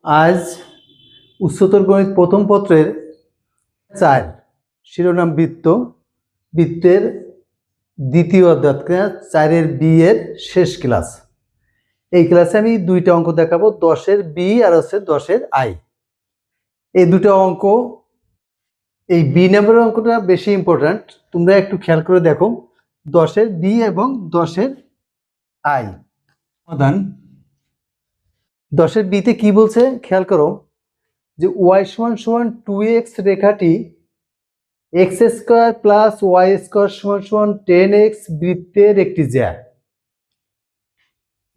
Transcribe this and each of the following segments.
আজ উচ্চতর গণিত প্রথম পত্রের 4 শিরোনাম বৃত্ত বৃত্তের দ্বিতীয় অধ্যায় 4-এর বি এর শেষ ক্লাস। এই ক্লাসে আমি দুইটা অঙ্ক দেখাবো, 10-এর বি আর 10-এর আই। এই দুটো অঙ্ক, এই বি নাম্বারের অঙ্কটা বেশি ইম্পর্ট্যান্ট, তোমরা একটু খেয়াল করে দেখো। 10-এর বি এবং 10-এর আই সমাধান। 10-এর বিতে কি বলছে খেয়াল করো, যে ওয়াই সমান সমান 2x রেখাটি x square plus y square সমান সমান 10x বৃত্তের একটি জ্যা।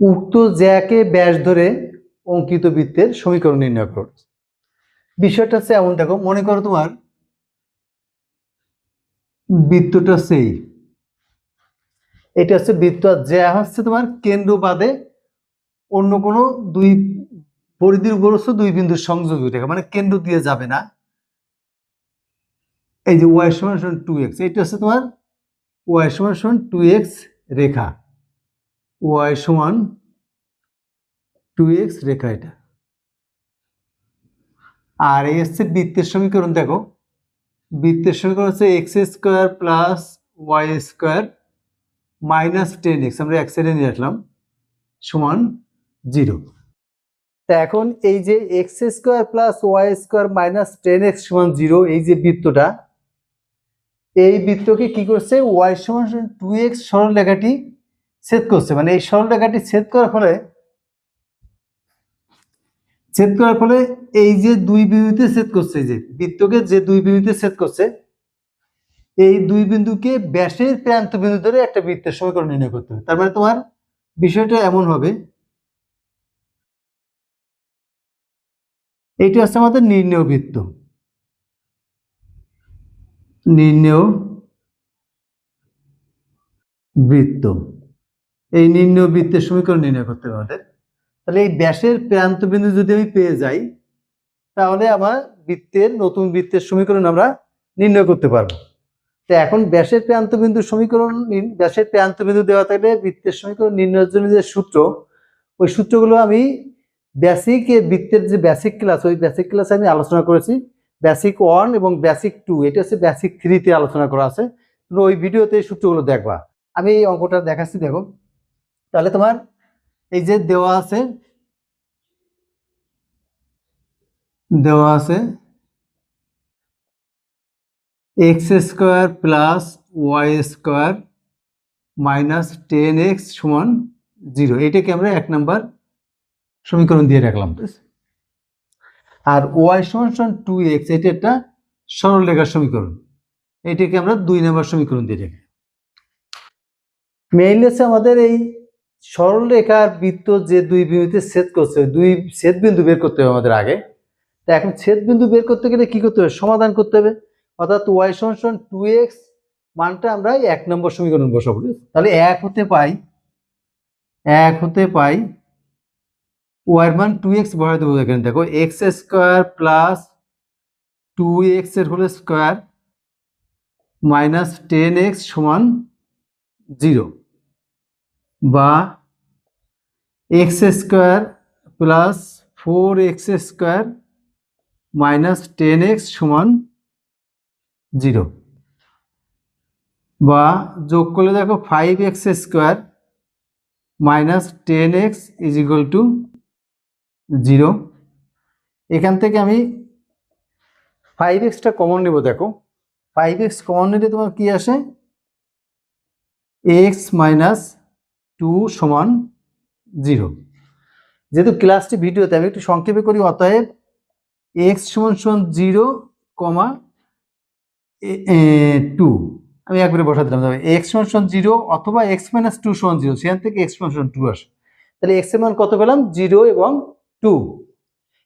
উক্ত জ্যাকে ব্যাস ধরে অঙ্কিত বৃত্তের সমীকরণ নির্ণয় করো। বিষয়টা হচ্ছে এমন, দেখো, মনে করো তোমার বৃত্তটা সেই, এটা হচ্ছে বৃত্ত, জ্যা হচ্ছে তোমার কেন্দ্র বাদে অন্য কোনো দুই পরিধির উপর দুই বিন্দুর সংযোগ রেখা, মানে কেন্দ্র দিয়ে যাবে না। এই যে ওয়াই সমান সমান 2x, এটা হচ্ছে তোমার ওয়াই সমান সমান 2x রেখা, ওয়াই সমান 2x রেখা এটা। আর এই হচ্ছে বৃত্তের সমীকরণ। দেখো, বৃত্তের সমীকরণ হচ্ছে x square plus y square minus 10x, আমরা এক সাইডে নিয়ে আসলাম, সমান 0। তা এখন এই যে x square plus y square minus 10x সমান 0, এই যে বৃত্তটা, এই বৃত্তকে কি করছে, ওয়াই সমান 2x সরল রেখাটি ছেদ করছে। মানে এই সরল রেখাটি ছেদ করার ফলে এই যে দুই বিন্দুতে ছেদ করছে, এই যে বৃত্তকে যে দুই বিন্দুতে ছেদ করছে, এই দুই বিন্দুকে ব্যাসের প্রান্ত বিন্দু ধরে একটা বৃত্তের সমীকরণ নির্ণয় করতে হবে। তার মানে তোমার বিষয়টা এমন হবে, এইটা হচ্ছে আমাদের নির্ণেয় বৃত্ত, নির্ণেয় বৃত্ত। এই নির্ণেয় বৃত্তের সমীকরণ নির্ণয় করতে হবে আমাদের। তাহলে এই ব্যাসের প্রান্ত বিন্দু যদি আমি পেয়ে যাই, তাহলে আমার নতুন বৃত্তের সমীকরণ আমরা নির্ণয় করতে পারবো। তো এখন ব্যাসের প্রান্ত বিন্দুর সমীকরণ, ব্যাসের প্রান্ত বিন্দু দেওয়া থাকলে বৃত্তের সমীকরণ নির্ণয়ের জন্য যে সূত্র, ওই সূত্রগুলো আমি বৃত্তের যে বেসিক ক্লাস, ওই বেসিক ক্লাসে আমি আলোচনা করেছি। বেসিক 1 এবং বেসিক 2, এটা হচ্ছে বেসিক 3-তে আলোচনা করা আছে। তুমি ওই ভিডিওতে এই সূত্রগুলো দেখবা। আমি এই অঙ্কটা দেখাচ্ছি, দেখো। তাহলে তোমার এই যে দেওয়া আছে x square plus y square minus 10x সমান 0, এটাকে আমরা 1 নম্বর সমীকরণ দিয়ে রাখলাম। আর ওয়াই সমান সমান 2x, এটা একটা সরল রেখার সমীকরণ, এটাকে আমরা 2 নম্বর সমীকরণ দিয়ে রাখি। মেইনলি হচ্ছে আমাদের এই সরল রেখার বৃত্ত যে দুই বিন্দুতে ছেদ করছে, দুই ছেদ বিন্দু বের করতে হবে আমাদের আগে। তো এখন ছেদ বিন্দু বের করতে গেলে কি করতে হবে, সমাধান করতে হবে। অর্থাৎ ওয়াই সমান সমান 2x মানটা আমরা 1 নম্বর সমীকরণ বসাবো। তাহলে 1 হতে পাই ওয়াই এর মান 2x বসাই দেবো। এখানে দেখো, এক্স স্কোয়ার প্লাস 2x এর হোল স্কোয়ার মাইনাস 10x সমান 0, বা x square plus 4x square minus 10x সমান 0, বা যোগ করলে দেখো 5x square minus 10x is equal to 0। এখান থেকে আমি 5xটা কমন নেব। দেখো, 5x কমন নিলে তোমার কি আসে, x মাইনাস 2 সমান 0। যেহেতু ক্লাসটি ভিডিওতে, আমি একটু সংক্ষেপে করি। অতএব x সমান সমান 0, 2 আমি একবারে বসা দিলাম। তবে x সমান সমান 0 অথবা x মাইনাস 2 সমান 0, সেখান থেকে x সমান সমান 2 আসে। তাহলে x এর মান কত পেলাম, 0 এবং 2।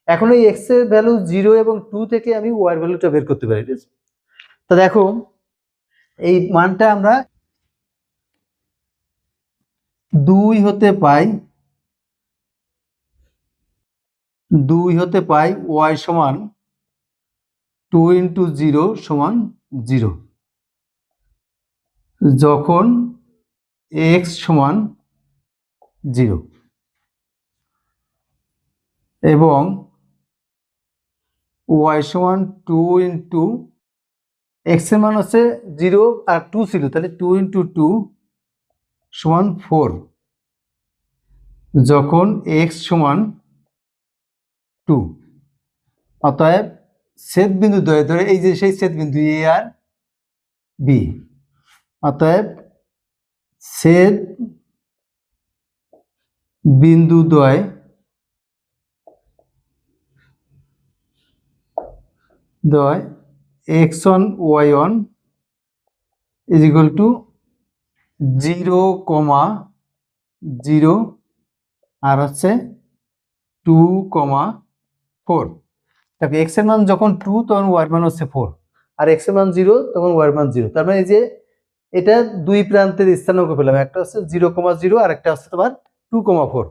এখন এই x এর ভ্যালু 0 এবং 2 থেকে আমি y এর ভ্যালুটা বের করতে পারি। তো দেখো, এই মানটা আমরা 2 হতে পাই y সমান 2 ইন্টু 0 সমান 0, যখন x সমান 0। এবং ওয়াই সমান 2 ইন্টু এক্স এর মান হচ্ছে 0 আর 2 ছিল, তাহলে 2 ইন্টু 2 সমান 4 যখন এক্স সমান 2। অতএব ছেদ বিন্দু দ্বয় ধরে, এই যে সেই ছেদ বিন্দু এ আর বি, অতএব ছেদ বিন্দু দ্বয় x1 y1 is equal to 0, 0 আর হচ্ছে 2, 4। তারপরে x এর মান যখন 2 তখন y এর মান হচ্ছে 4, আর x এর মান 0 তখন y এর মান 0। তার মানে এই যে এটা দুই প্রান্তের স্থানাঙ্ক পেলাম, একটা হচ্ছে 0, 0 আর একটা হচ্ছে তোমার 2, 4।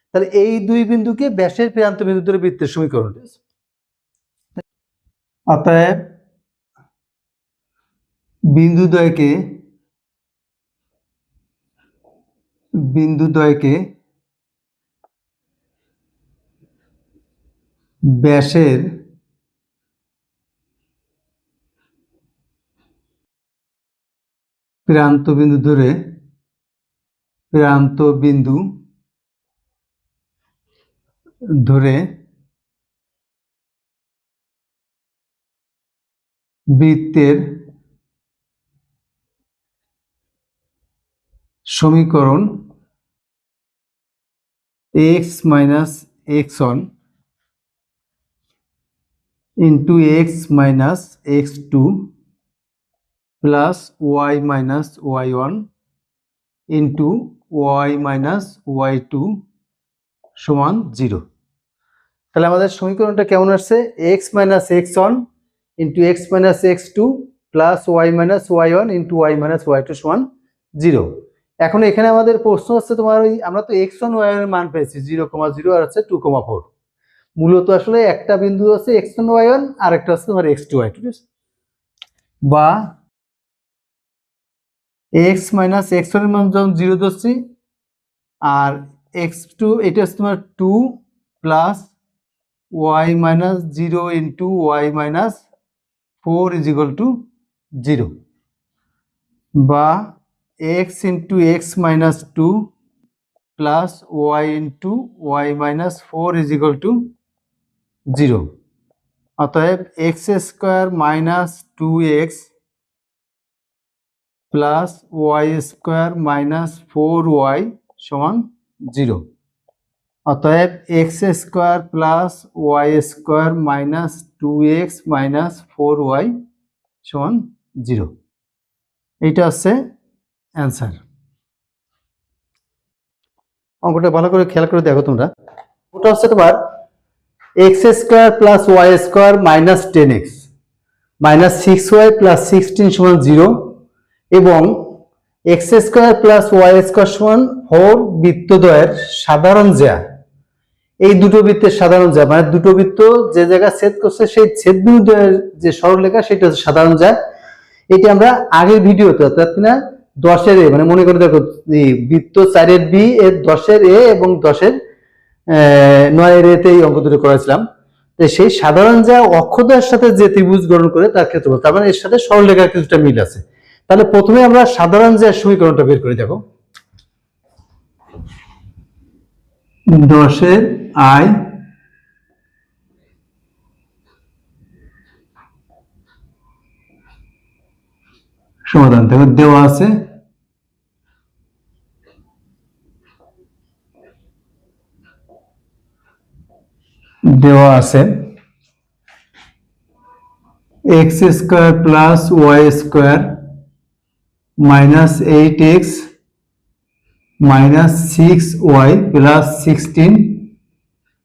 তাহলে এই দুই বিন্দুকে ব্যাসের প্রান্ত বিন্দু ধরে বৃত্তের সমীকরণ। অতএব বিন্দুদ্বয়কে ব্যাসের প্রান্ত বিন্দু ধরে বৃত্তের সমীকরণ x minus x1 into x minus x2 plus y minus y1 into y minus y2 সমান 0। তাহলে আমাদের সমীকরণটা কেমন আসছে? x minus x1 into x minus x2 plus y minus y1 into y minus y2 সমান 0। এখন এখানে আমাদের প্রশ্ন হচ্ছে তোমার ওই আমরা তো x1 y1 এর মান পেয়েছি 0, 0 আর হচ্ছে 2, 4। মূলত আসলে একটা বিন্দু হচ্ছে x1 y1 আর একটা হচ্ছে তোমার x2 y2, ঠিক আছে? বা x minus x1 এর মান যখন 0 ধরছি আর x2 এটা হচ্ছে তোমার 2 plus y minus 0 into y minus 4 is equal to 0, বা x into x minus 2 plus y into y minus 4 is equal to 0। অতএব x square minus 2x plus y square minus 4y সমান 0। অতএব x square plus y square minus 2x minus 4y সমান 0। এইটা হচ্ছে answer. অঙ্কটা ভালো করে খেয়াল করে দেখো তোমরা। ওটা হচ্ছে তোমার x square plus y square minus 10x minus 6y plus 16 সমান 0 এবং x square plus y square সমান 4 বৃত্তদ্বয়ের সাধারণ জ্যা। এই দুটো বৃত্তের সাধারণ জ্যা মানে দুটো বৃত্ত যে জায়গায় ছেদ করছে সেই ছেদ বিন্দুদ্বয়ের যে সরলরেখা সেটা হচ্ছে সাধারণ জ্যা। এটি আমরা আগের ভিডিওতে অর্থাৎ কিনা 10-এর এ মানে মনে করে দেখো বৃত্ত 4-এর বি এর 10-এর এ এবং 10-এর 9-এর এ তে এই অঙ্ক দুটো করেছিলাম। তো সেই সাধারণ জ্যা অক্ষদ্বয়ের সাথে যে ত্রিভুজ গঠন করে তার ক্ষেত্রফল, তার মানে এর সাথে সরলরেখার কিছুটা মিল আছে। তাহলে প্রথমে আমরা সাধারণ জ্যার সমীকরণটা বের করে দেখো। 10-এর আই সমাধান দেখো দেওয়া আছে x square plus y square minus 8x minus 6y plus 16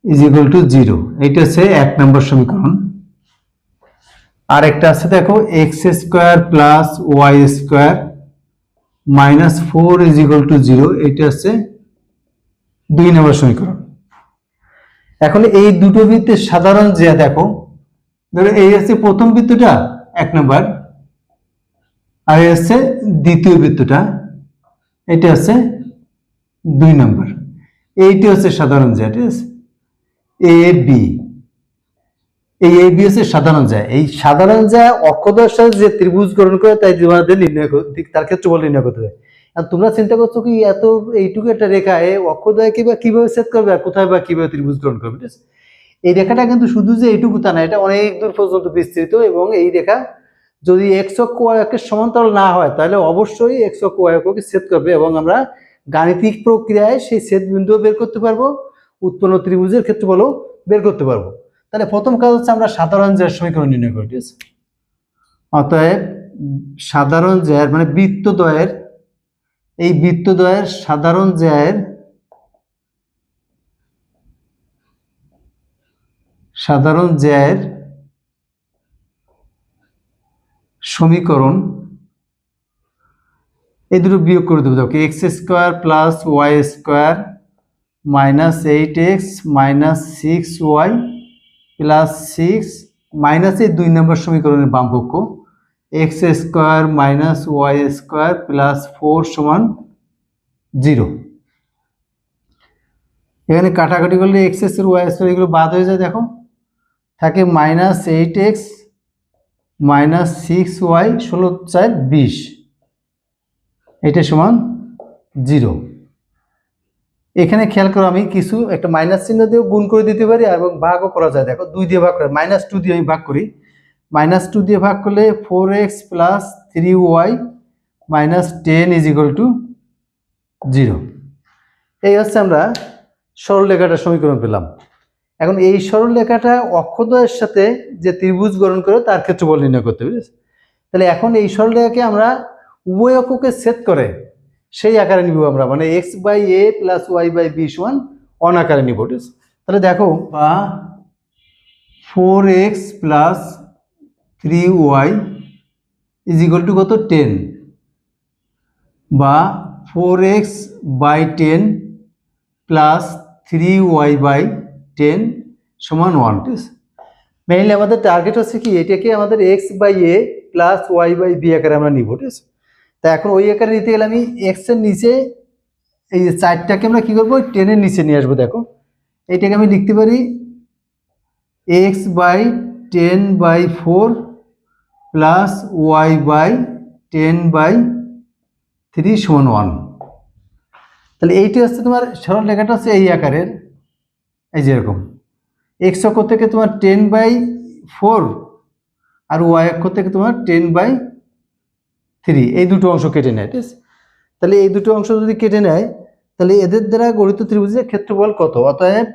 is equal to 0। এইটা হচ্ছে 1 নম্বর সমীকরণ। আর একটা আছে দেখো x square plus y square minus 4 is equal to 0, এটা হচ্ছে 2 নম্বর সমীকরণ। এখন এই দুটো বৃত্তের সাধারণ জ্যা দেখো, ধরো এই হচ্ছে প্রথম বৃত্তটা 1 নম্বর আর এই হচ্ছে দ্বিতীয় বৃত্তটা, এটা হচ্ছে 2 নম্বর। এইটা হচ্ছে সাধারণ জ্যা, ঠিক আছে? এ বি এই এবি হচ্ছে সাধারণ জ্যা, এই সাধারণ জ্যা অক্ষদ্বয়ের সাথে যে ত্রিভুজ গঠন করে তাই তোমাদের নির্ণয় তার ক্ষেত্রফল নির্ণয় করতে হবে। আর তোমরা চিন্তা করছো কি এত এইটুকু একটা রেখা এই অক্ষদ্বয়কে বা কিভাবে ছেদ করবে আর কোথায় বা কিভাবে ত্রিভুজ গঠন করবে, ঠিক আছে? এই রেখাটা কিন্তু শুধু যে এইটুকু তা না, এটা অনেক দূর পর্যন্ত বিস্তৃত এবং এই রেখা যদি এক্স অক্ষ ওয়াই অক্ষের সমান্তরাল না হয় তাহলে অবশ্যই এক্স অক্ষ ওয়াই অক্ষকে ছেদ করবে এবং আমরা গাণিতিক প্রক্রিয়ায় সেই ছেদ বিন্দুও বের করতে পারবো, উৎপন্ন ত্রিভুজের ক্ষেত্রফলও বের করতে পারবো। তাহলে প্রথম কাজ হচ্ছে আমরা সাধারণ জ্যার সমীকরণ নির্ণয় করি, ঠিক আছে? অতএব সাধারণ জ্যার মানে বৃত্তদ্বয়ের, এই বৃত্তদ্বয়ের সাধারণ জ্যার সমীকরণ এই দুটো বিয়োগ করে দেবো। দেখো x square plus y square minus 8x minus 6y plus 6 minus এই 2 নম্বর সমীকরণের বামপক্ষ x square minus y square plus 4 সমান 0। এখানে কাটাকাটি করলে এক্স এর ওয়াই স্কোয়ার এগুলো বাদ হয়ে যায়, দেখো থাকে মাইনাস 8x মাইনাস 6y 16 4 20, এটা সমান 0। এখানে খেয়াল করো আমি কিছু একটা মাইনাস চিহ্ন দিয়েও গুণ করে দিতে পারি এবং ভাগও করা যায়। দেখো 2 দিয়ে ভাগ করে -2 দিয়ে আমি ভাগ করি, -2 দিয়ে ভাগ করলে 4x plus 3y minus 10 is equal to 0। এই হচ্ছে আমরা সরলরেখাটার সমীকরণ পেলাম। এখন এই সরলরেখাটা অক্ষদ্বয়ের সাথে যে ত্রিভুজ গঠন করে তার ক্ষেত্রফল নির্ণয় করতে হবে। তাহলে এখন এই সরলরেখাকে আমরা উভয় অক্ষকে ছেদ করে সেই আকারে নিব আমরা, মানে x by a plus y by b সমান অন আকারে নিব। তাহলে দেখো বা 4x plus 3y is equal to কত 10 বা 4x by 10 plus 3y by 10 সমান 1, ঠিক আছে? মেইনলি আমাদের টার্গেট হচ্ছে কি এটাকে আমাদের x by a plus y by b আকারে আমরা নিব, ঠিক আছে? তা এখন ওই আকারে নিতে গেলে আমি এক্স এর নিচে এই যে 4টাকে আমরা কি করবো 10 এর নিচে নিয়ে আসবো। দেখো এইটাকে আমি লিখতে পারি x by 10 by 4 plus y by 10 by 3 সমান 1। তাহলে এইটি হচ্ছে তোমার সরল রেখাটা হচ্ছে এই আকারের, এই যেরকম এক্স অক্ষ থেকে তোমার 10 বাই 4 আর ওয়াই অক্ষ থেকে তোমার 10 বাই 3 এই দুটো অংশ কেটে নেয়, ঠিক আছে? তাহলে এই দুটো অংশ যদি কেটে নেয় তাহলে এদের দ্বারা গঠিত ত্রিভুজের ক্ষেত্রফল কত? অতএব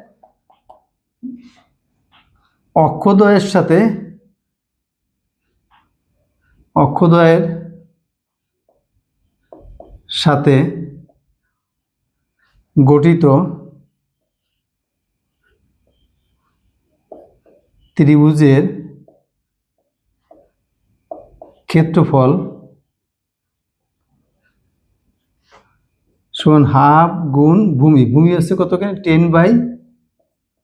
অক্ষদ্বয়ের সাথে গঠিত ত্রিভুজের ক্ষেত্রফল সমান হাফ গুণ ভূমি, ভূমি হচ্ছে কত, 10 বাই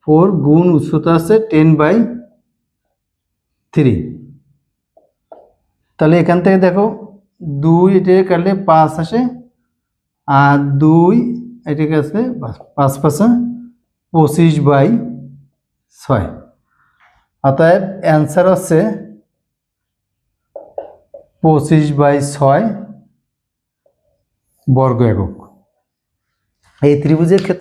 4 গুণ উচ্চতা আছে 10 বাই 3। তাহলে এখান থেকে দেখো 2 এটা কাটলে 5 আসে আর 2 এটাকে আসবে 5 5 25 বাই 6। অতএব অ্যান্সার হচ্ছে 25 বাই 6 বর্গ একক। এই ত্রিভুজের ক্ষেত্রে